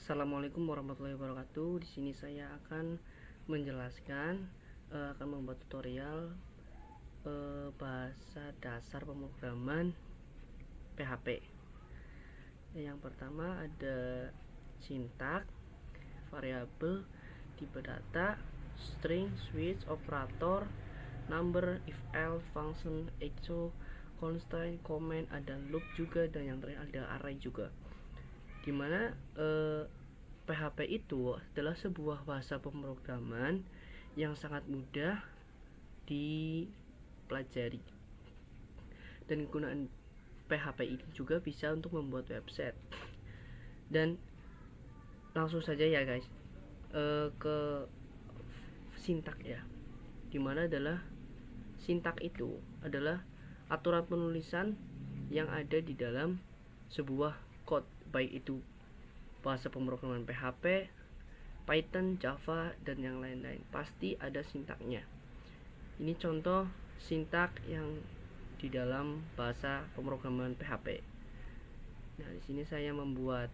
Assalamualaikum warahmatullahi wabarakatuh. Di sini saya akan menjelaskan, akan membuat tutorial bahasa dasar pemrograman PHP. Yang pertama ada sintak, variabel, tipe data, string, switch, operator, number, if else, function, echo, constraint, comment, ada loop juga, dan yang terakhir ada array juga. Dimana PHP itu adalah sebuah bahasa pemrograman yang sangat mudah dipelajari, dan kegunaan PHP ini juga bisa untuk membuat website. Dan langsung saja ya guys, ke sintak ya, dimana adalah sintak itu adalah aturan penulisan yang ada di dalam sebuah code, baik itu bahasa pemrograman PHP, Python, Java, dan yang lain-lain. Pasti ada sintaknya. Ini contoh sintak yang di dalam bahasa pemrograman PHP. Nah, di sini saya membuat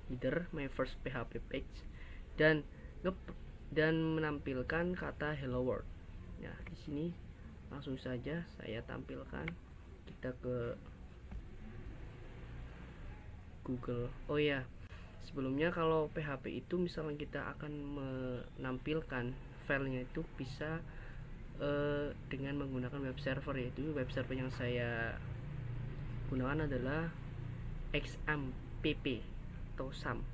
header my first PHP page dan menampilkan kata hello world. Nah, di sini langsung saja saya tampilkan. Kita ke Google. Oh ya, sebelumnya kalau PHP itu misalnya kita akan menampilkan filenya itu bisa dengan menggunakan web server, yaitu web server yang saya gunakan adalah XAMPP atau SAM.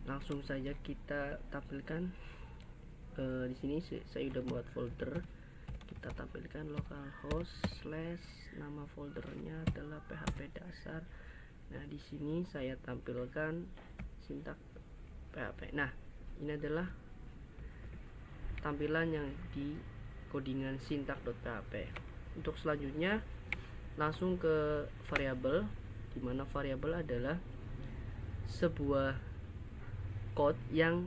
Langsung saja kita tampilkan. Di sini saya sudah buat folder. Kita tampilkan localhost / nama foldernya adalah PHP dasar. Nah, di sini saya tampilkan sintak PHP. Nah, ini adalah tampilan yang di codingan sintak.php. Untuk selanjutnya langsung ke variabel, di mana variabel adalah sebuah code yang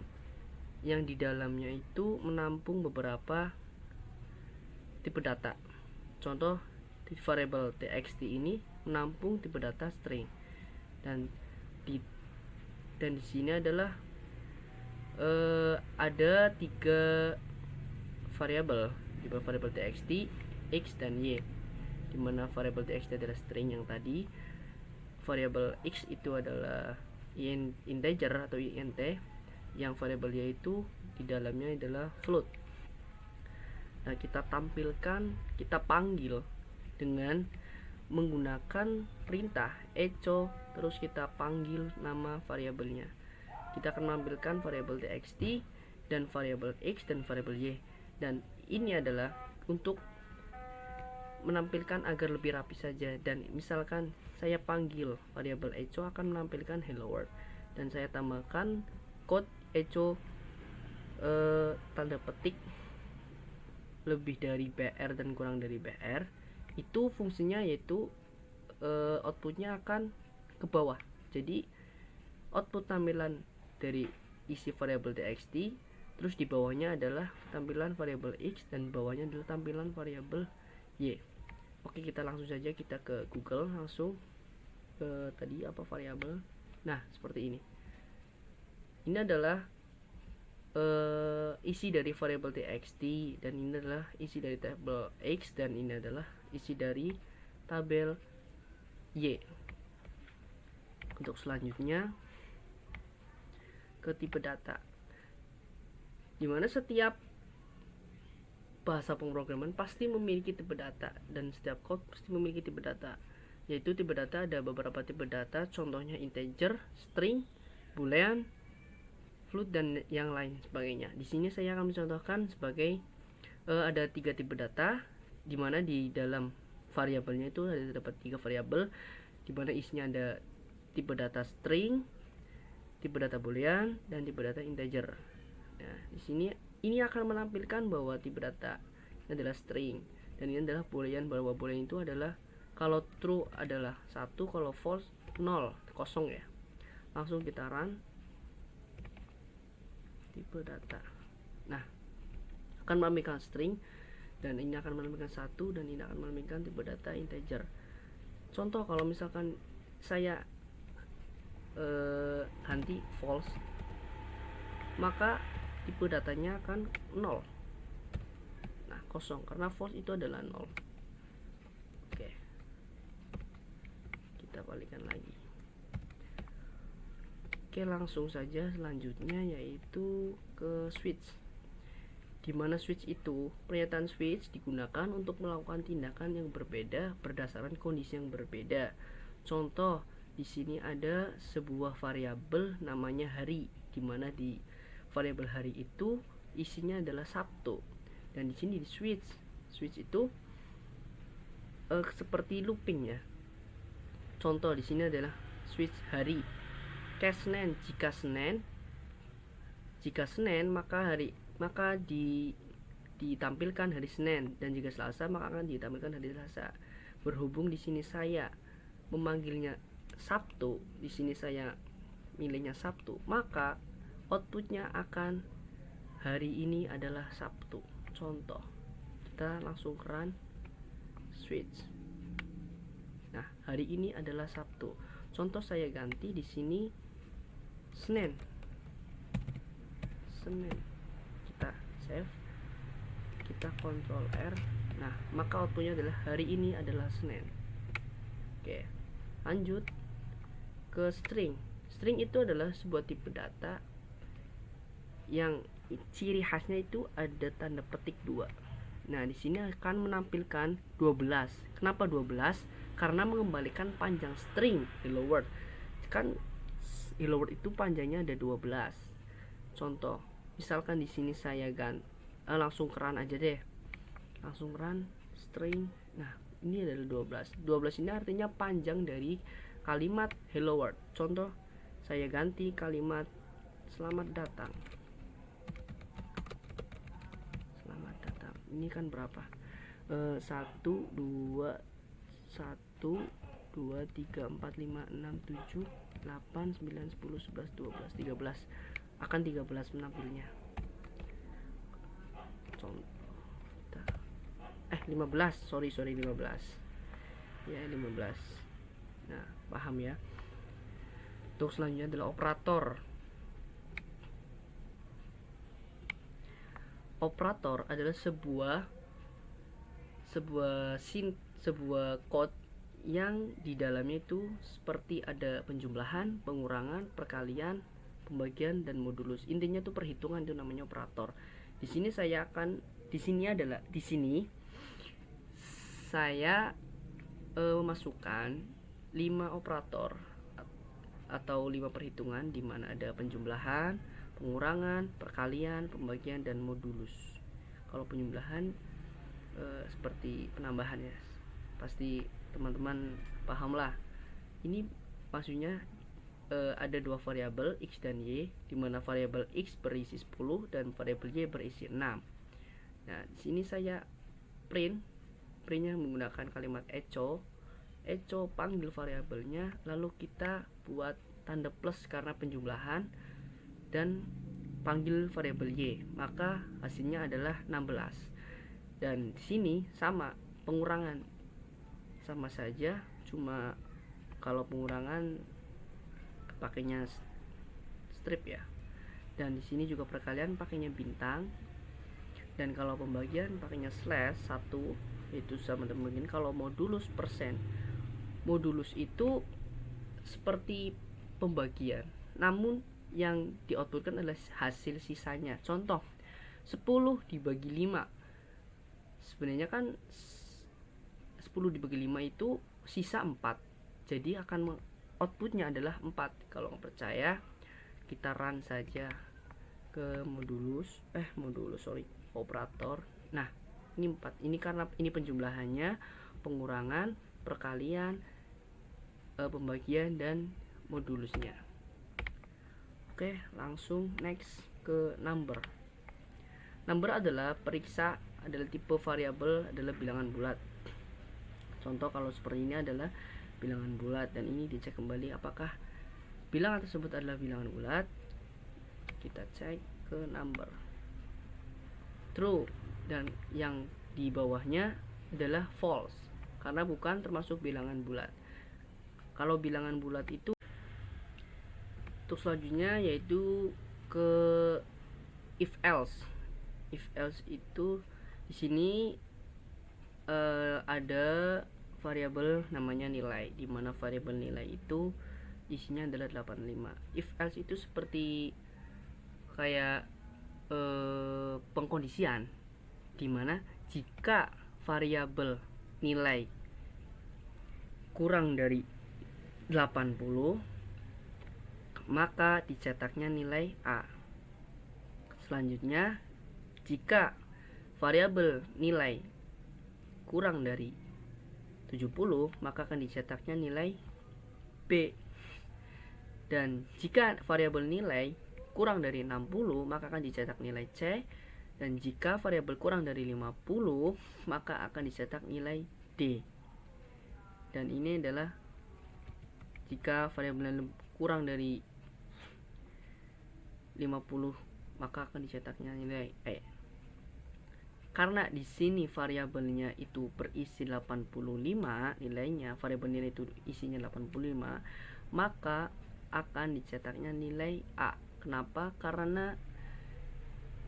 di dalamnya itu menampung beberapa tipe data. Contoh di variabel txt ini menampung tipe data string, dan di sini adalah ada 3 variabel, di variabel txt, x, dan y. Dimana variabel txt adalah string yang tadi, variabel x itu adalah integer atau int, yang variabel y itu di dalamnya adalah float. Nah, kita tampilkan, kita panggil dengan menggunakan perintah echo, terus kita panggil nama variabelnya. Kita akan menampilkan variabel txt dan variabel x dan variabel y, dan ini adalah untuk menampilkan agar lebih rapi saja. Dan misalkan saya panggil variabel echo akan menampilkan hello world, dan saya tambahkan code echo tanda petik lebih dari BR dan kurang dari BR. Itu fungsinya yaitu outputnya akan ke bawah. Jadi output tampilan dari isi variabel txt, terus di bawahnya adalah tampilan variabel x, dan bawahnya adalah tampilan variabel y. Oke, kita langsung saja kita ke Google, langsung ke tadi apa variabel. Nah, seperti ini. Ini adalah isi dari variabel txt, dan ini adalah isi dari tabel x, dan ini adalah isi dari tabel y. Untuk selanjutnya ke tipe data, dimana setiap bahasa pemrograman pasti memiliki tipe data, dan setiap code pasti memiliki tipe data. Yaitu tipe data ada beberapa tipe data, contohnya integer, string, boolean, float, dan yang lain sebagainya. Di sini saya akan mencontohkan sebagai ada 3 tipe data, dimana di dalam variabelnya itu ada dapat 3 variabel, dimana isinya ada tipe data string, tipe data boolean, dan tipe data integer. Nah, di sini ini akan menampilkan bahwa tipe data ini adalah string, dan ini adalah boolean, bahwa boolean itu adalah kalau true adalah 1, kalau false 0, kosong ya. Langsung kita run tipe data. Nah, akan menampilkan string, dan ini akan menampilkan 1, dan ini akan menampilkan tipe data integer. Contoh kalau misalkan saya ganti false, maka tipe datanya akan 0. Nah, kosong karena false itu adalah 0. Oke, kita balikkan lagi. Oke, langsung saja selanjutnya yaitu ke switch. Dimana switch itu, pernyataan switch digunakan untuk melakukan tindakan yang berbeda berdasarkan kondisi yang berbeda. Contoh, di sini ada sebuah variabel namanya hari, dimana di variabel hari itu isinya adalah Sabtu. Dan di sini di switch itu seperti looping ya. Contoh di sini adalah switch hari. Senin, jika Senin maka ditampilkan hari Senin, dan jika Selasa maka akan ditampilkan hari Selasa. Berhubung di sini saya memanggilnya Sabtu, di sini saya milihnya Sabtu, maka outputnya akan hari ini adalah Sabtu. Contoh, kita langsung run switch. Nah, hari ini adalah Sabtu. Contoh saya ganti di sini Senin. Kita save, kita Ctrl R. Nah, maka outputnya adalah hari ini adalah Senin. Oke, lanjut ke string. String itu adalah sebuah tipe data yang ciri khasnya itu ada tanda petik 2. Nah, di sini akan menampilkan 12. Kenapa 12? Karena mengembalikan panjang string hello world. Kan hello world itu panjangnya ada 12. Contoh, misalkan di sini saya langsung run aja deh. Langsung run string. Nah, ini adalah 12. 12 ini artinya panjang dari kalimat hello world. Contoh, saya ganti kalimat selamat datang. Selamat datang. Ini kan berapa? 1 2 3 4 5 6 7 8 9 10 11 12 13. Akan 13 menampilnya. Contoh 15. Sorry 15. Ya, 15. Nah, paham ya. Untuk selanjutnya adalah operator. Operator adalah sebuah code yang di dalamnya itu seperti ada penjumlahan, pengurangan, perkalian, pembagian, dan modulus. Intinya itu perhitungan, itu namanya operator. Di sini saya memasukkan 5 operator atau 5 perhitungan di mana ada penjumlahan, pengurangan, perkalian, pembagian, dan modulus. Kalau penjumlahan seperti penambahan ya, pasti teman-teman paham lah. Ini maksudnya ada 2 variabel x dan y, di mana variabel x berisi 10 dan variabel y berisi 6. Nah, di sini saya printnya menggunakan kalimat echo panggil variabelnya, lalu kita buat tanda plus karena penjumlahan, dan panggil variabel y, maka hasilnya adalah 16. Dan di sini sama pengurangan, sama saja, cuma kalau pengurangan pakainya strip ya, dan di sini juga perkalian pakainya bintang, dan kalau pembagian pakainya slash 1, itu sama dengan kalau modulus persen. Modulus itu seperti pembagian, namun yang di-outputkan adalah hasil sisanya. Contoh, 10 dibagi 5. Sebenarnya kan 10 dibagi 5 itu sisa 4. Jadi akan outputnya adalah 4. Kalau nggak percaya, kita run saja ke operator. Nah, ini 4. Ini karena ini penjumlahannya, pengurangan, perkalian, pembagian, dan modulusnya. Oke, langsung next ke number. Number adalah tipe variabel adalah bilangan bulat. Contoh kalau seperti ini adalah bilangan bulat, dan ini dicek kembali apakah bilangan tersebut adalah bilangan bulat. Kita cek ke number, true, dan yang di bawahnya adalah false karena bukan termasuk bilangan bulat. Kalau bilangan bulat itu Untuk selanjutnya yaitu ke if else. If else itu di sini ada variabel namanya nilai, di mana variabel nilai itu isinya adalah 85. If else itu seperti kayak pengkondisian, di mana jika variabel nilai kurang dari 80 maka dicetaknya nilai A. Selanjutnya, jika variabel nilai kurang dari 70 maka akan dicetaknya nilai B. Dan jika variabel nilai kurang dari 60 maka akan dicetak nilai C. Dan jika variabel kurang dari 50 maka akan dicetak nilai D. Dan ini adalah jika variabel kurang dari 50 maka akan dicetaknya nilai E. Karena di sini variabelnya itu berisi 85 nilainya, variabel nilai itu isinya 85, maka akan dicetaknya nilai A. Kenapa? Karena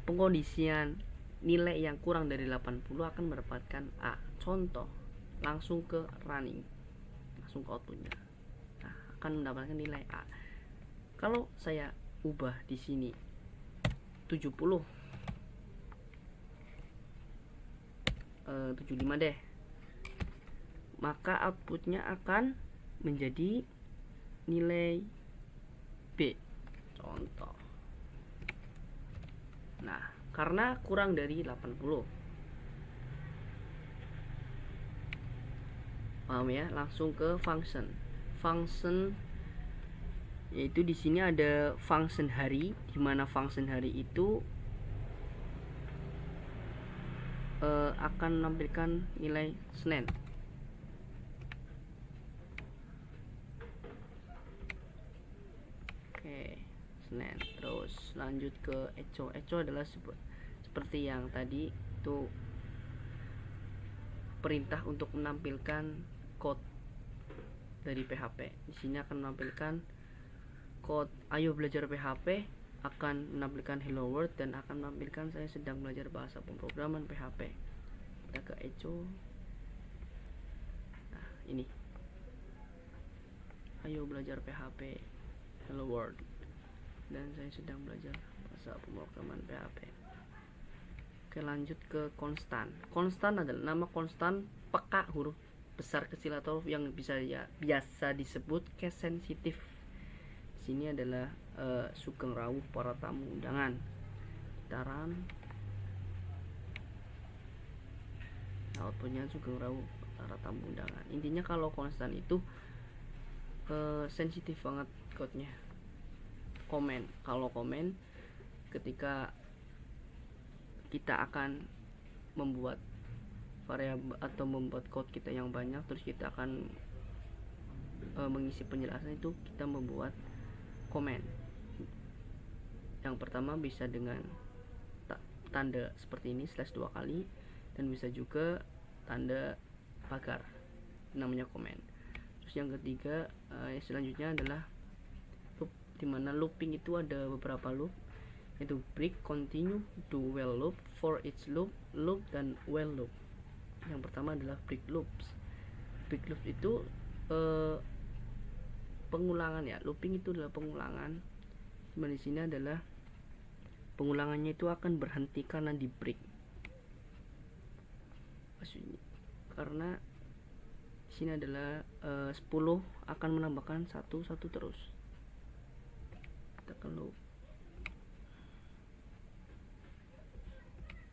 pengkondisian nilai yang kurang dari 80 akan mendapatkan A. Contoh, langsung ke running, langsung ke outputnya, nah, akan mendapatkan nilai A. Kalau saya ubah di sini 70 75 deh, maka outputnya akan menjadi nilai B. Contoh. Nah, karena kurang dari 80. Paham ya? Langsung ke function. Function yaitu di sini ada function hari, di mana function hari itu akan menampilkan nilai Senin. Oke, Senin. Terus lanjut ke echo. Echo adalah seperti yang tadi itu perintah untuk menampilkan code dari PHP. Di sini akan menampilkan code ayo belajar PHP, akan menampilkan hello world dan akan menampilkan saya sedang belajar bahasa pemrograman PHP. Kita ke echo. Nah, ini ayo belajar PHP, hello world, dan saya sedang belajar bahasa pemrograman PHP. Oke, lanjut ke konstan. Konstan adalah nama konstan peka huruf besar, kecil atau yang biasa disebut case sensitif. Sini adalah Sugeng Rawuh para tamu undangan. Kita run. Outputnya Sugeng Rawuh para tamu undangan. Intinya kalau konstan itu sensitif banget code-nya. Komen. Kalau komen ketika kita akan membuat variabel atau membuat code kita yang banyak, terus kita akan mengisi penjelasan, itu kita membuat komen. Yang pertama bisa dengan tanda seperti ini / 2 kali, dan bisa juga tanda pagar, namanya komen. Terus yang ketiga selanjutnya adalah loop, dimana looping itu ada beberapa loop, yaitu break, continue, do while loop, for each loop, loop, dan while loop. Yang pertama adalah break loops. Break loops itu pengulangan ya. Looping itu adalah pengulangan. Di sini adalah pengulangannya itu akan berhenti karena di break. Karena di sini adalah 10 akan menambahkan 1 terus. Kita ke loop.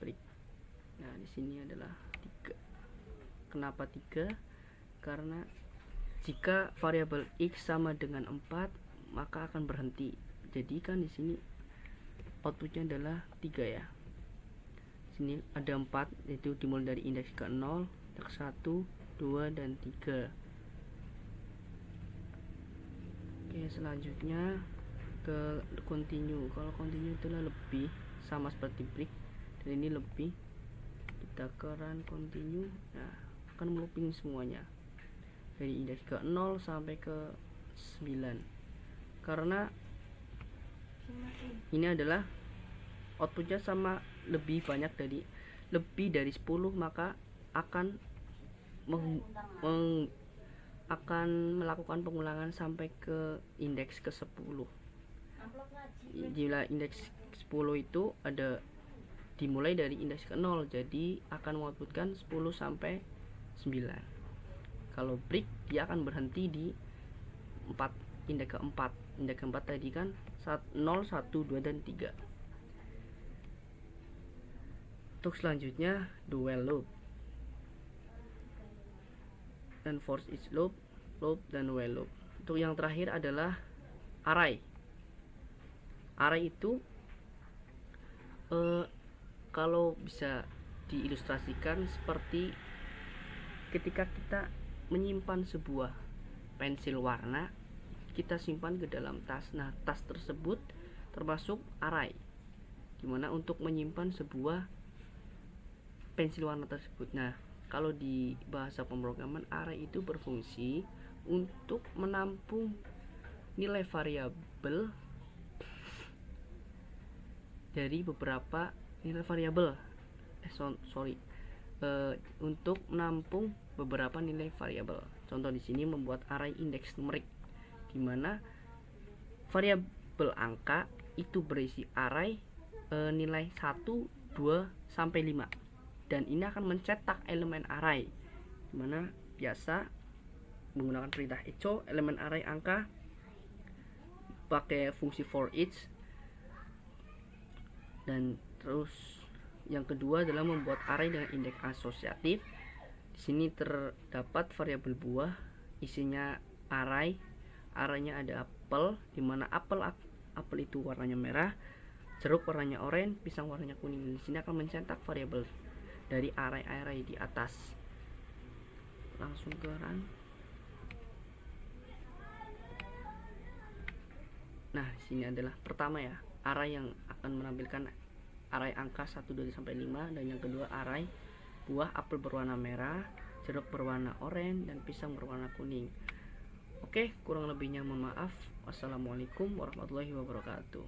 Break. Nah, di sini adalah 3. Kenapa 3? Karena jika variabel x sama dengan 4 maka akan berhenti. Jadi kan di sini outputnya adalah 3 ya. Sini ada 4, yaitu dimulai dari indeks ke 0, indeks 1, 2, dan 3. Oke, selanjutnya ke continue. Kalau continue itulah lebih, sama seperti break, dan ini lebih. Kita ke run continue. Nah, akan melooping semuanya dari indeks ke 0 sampai ke 9. Karena ini adalah outputnya sama lebih dari 10, maka akan akan melakukan pengulangan sampai ke indeks ke 10. Jika indeks 10 itu ada dimulai dari indeks ke 0, jadi akan mengutputkan 10 sampai 9. Kalau break dia akan berhenti di 4, indeks keempat. Indeks keempat tadi kan 0, 1, 2, dan 3. Untuk selanjutnya dual loop dan for each loop, dan while loop. Untuk yang terakhir adalah array. Array itu kalau bisa diilustrasikan seperti ketika kita menyimpan sebuah pensil warna, kita simpan ke dalam tas. Nah, tas tersebut termasuk array, dimana untuk menyimpan sebuah pensil warna tersebut. Nah, kalau di bahasa pemrograman, array itu berfungsi untuk menampung nilai variabel dari beberapa nilai variabel. Untuk menampung beberapa nilai variabel. Contoh di sini membuat array indeks numerik, di mana variabel angka itu berisi array nilai 1, 2, sampai 5. Dan ini akan mencetak elemen array, dimana biasa menggunakan perintah echo elemen array angka pakai fungsi for each. Dan terus yang kedua adalah membuat array dengan indeks asosiatif. Di sini terdapat variabel buah, isinya array. Arraynya ada apel, dimana apel itu warnanya merah, jeruk warnanya oranye, pisang warnanya kuning. Di sini akan mencetak variabel dari array di atas. Langsung ke run. Nah, sini adalah pertama ya, array yang akan menampilkan array angka 1, 2, sampai 5, dan yang kedua array buah, apel berwarna merah, jeruk berwarna oranye, dan pisang berwarna kuning. Oke, kurang lebihnya mohon maaf. Wassalamualaikum warahmatullahi wabarakatuh.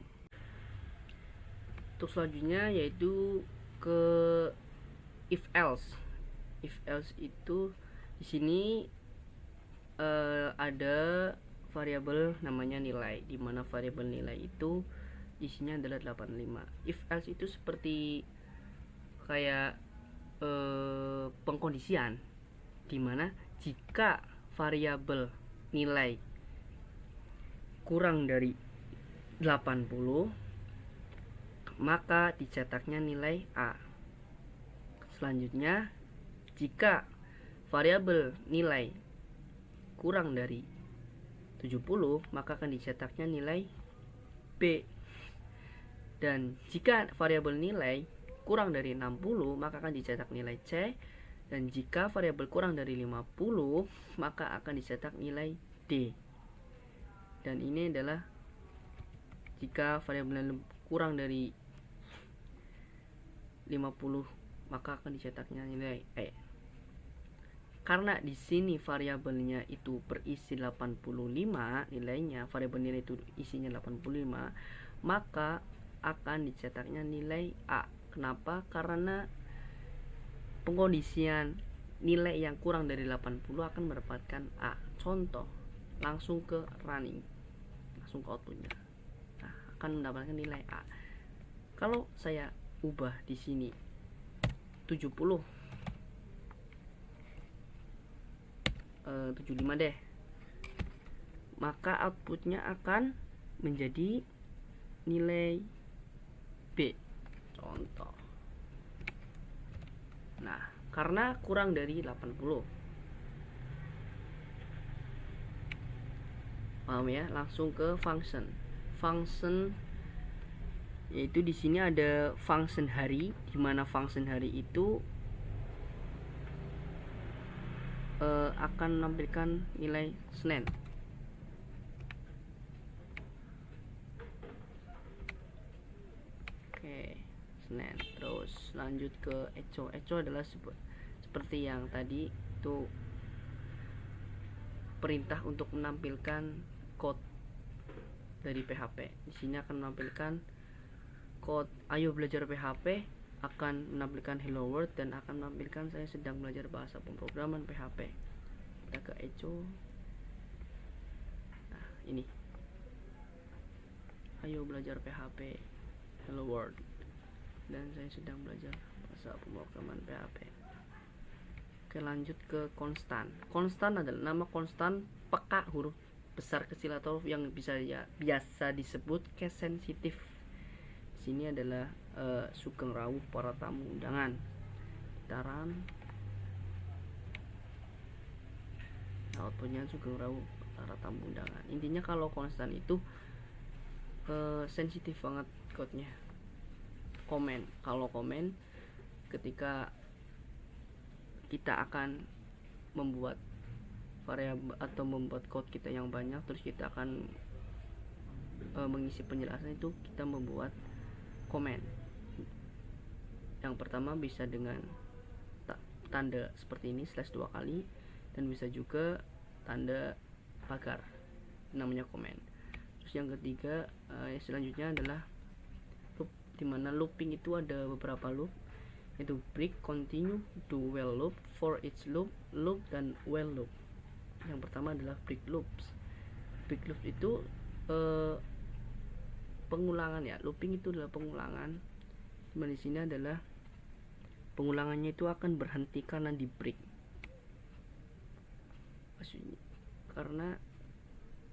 Untuk selanjutnya yaitu ke if else. If else itu di sini ada variabel namanya nilai, di mana variabel nilai itu isinya adalah 85. If else itu seperti kayak pengkondisian, di mana jika variabel nilai kurang dari 80, maka dicetaknya nilai A. Selanjutnya, jika variabel nilai kurang dari 70, maka akan dicetaknya nilai B. Dan jika variabel nilai kurang dari 60, maka akan dicetak nilai C. Dan jika variabel kurang dari 50, maka akan dicetak nilai D. Dan ini adalah jika variabel kurang dari 50, maka akan dicetaknya nilai E. Karena di sini variabelnya itu berisi 85 nilainya, variabel nilai itu isinya 85, maka akan dicetaknya nilai A. Kenapa? Karena pengkondisian nilai yang kurang dari 80 akan mendapatkan A. Contoh, langsung ke running, langsung ke outputnya. Nah, akan mendapatkan nilai A. Kalau saya ubah di sini 70, 75 deh, maka outputnya akan menjadi nilai B. Contoh. Nah, karena kurang dari 80. Paham ya? Langsung ke function. Function yaitu di sini ada function hari, di mana function hari itu akan menampilkan nilai Senin. Oke, Senin. Terus lanjut ke echo. Echo adalah seperti yang tadi itu perintah untuk menampilkan code dari PHP. Di sini akan menampilkan code ayo belajar PHP, akan menampilkan hello world, dan akan menampilkan saya sedang belajar bahasa pemrograman PHP. Kita ke Echo. Nah, ini ayo belajar PHP, hello world, dan saya sedang belajar bahasa pemrograman PHP. Oke, lanjut ke konstan. Konstan adalah nama konstan peka huruf besar, kecil, atau yang biasa disebut case sensitif. Di sini adalah Sugeng Rawuh para tamu undangan. Taran. Outputnya Sugeng Rawuh para tamu undangan. Intinya kalau konstan itu sensitif banget code-nya. Komen. Kalau komen ketika kita akan membuat variabel atau membuat code kita yang banyak, terus kita akan mengisi penjelasan, itu kita membuat komen. Yang pertama bisa dengan tanda seperti ini / 2 kali, dan bisa juga tanda pagar, namanya komen. Terus yang ketiga selanjutnya adalah loop, dimana looping itu ada beberapa loop, yaitu break, continue, do while loop, for each loop, loop, dan while loop. Yang pertama adalah break loops. Break loops itu pengulangan ya. Looping itu adalah pengulangan. Di sini adalah pengulangannya itu akan berhenti karena di break. Karena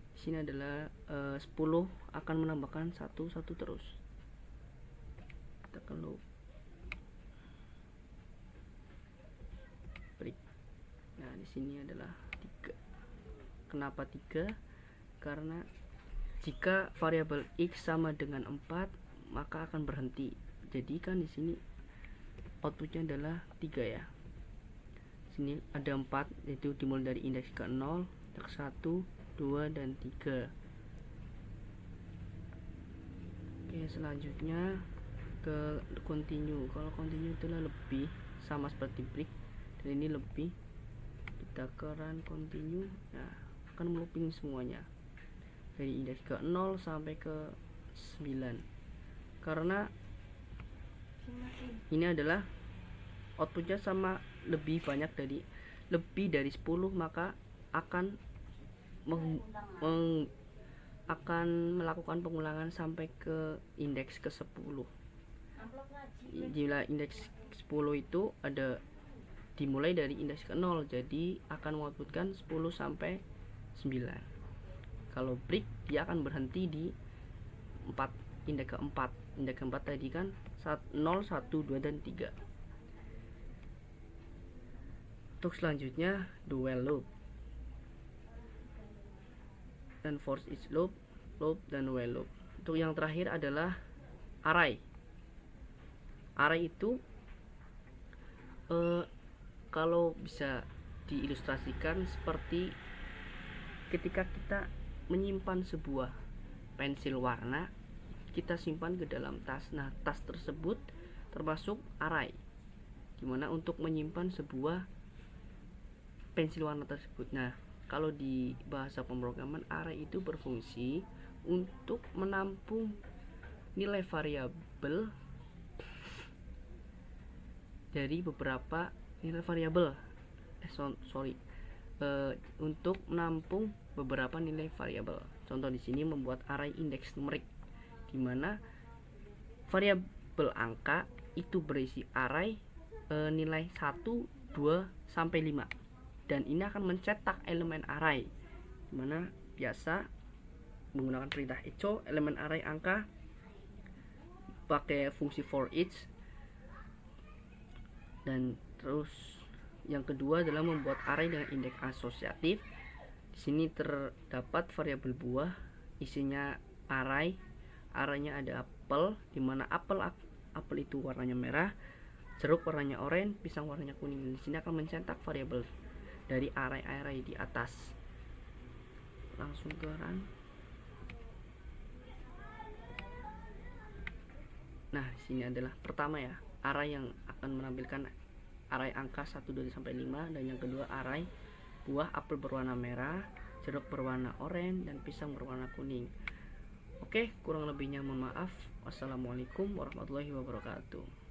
di sini adalah 10 akan menambahkan 1 terus. Kita ke loop. Break. Nah, di sini adalah 3. Kenapa 3? Karena jika variabel x sama dengan 4, maka akan berhenti. Jadi kan di sini outputnya adalah 3 ya. Sini ada 4, yaitu dimulai dari indeks ke 0, ke 1, 2, dan 3. Oke, selanjutnya ke continue. Kalau continue itulah lebih, sama seperti break, dan ini lebih. Kita ke run continue. Nah, akan melooping semuanya dari indeks ke 0 sampai ke 9. Karena ini adalah outputnya sama lebih dari 10, maka akan akan melakukan pengulangan sampai ke indeks ke 10. Jika indeks 10 itu ada dimulai dari indeks ke 0, jadi akan mengoutputkan 10 sampai 9. Kalau break, dia akan berhenti di 4, indeks ke-4. Indeks ke-4 tadi kan 0, 1, 2, dan 3. Untuk selanjutnya do while loop dan for each loop, loop, dan while loop. Untuk yang terakhir adalah array. Array itu kalau bisa diilustrasikan seperti ketika kita menyimpan sebuah pensil warna, kita simpan ke dalam tas. Nah, tas tersebut termasuk array, dimana untuk menyimpan sebuah pensil warna tersebut. Nah, kalau di bahasa pemrograman, array itu berfungsi untuk menampung nilai variabel dari beberapa nilai variabel. Untuk menampung beberapa nilai variabel. Contoh di sini membuat array indeks numerik, di mana variabel angka itu berisi array nilai 1, 2, sampai 5. Dan ini akan mencetak elemen array, di mana biasa menggunakan perintah echo elemen array angka pakai fungsi for each. Dan terus yang kedua adalah membuat array dengan indeks asosiatif. Di sini terdapat variabel buah, isinya array. Arraynya ada apel, di mana apel itu warnanya merah, jeruk warnanya oranye, pisang warnanya kuning. Di sini akan mencetak variabel dari array di atas. Langsung ke run. Nah, di sini adalah pertama ya, array yang akan menampilkan array angka 1, 2, sampai 5, dan yang kedua array buah, apel berwarna merah, jeruk berwarna oranye, dan pisang berwarna kuning. Oke, kurang lebihnya mohon maaf. Wassalamualaikum warahmatullahi wabarakatuh.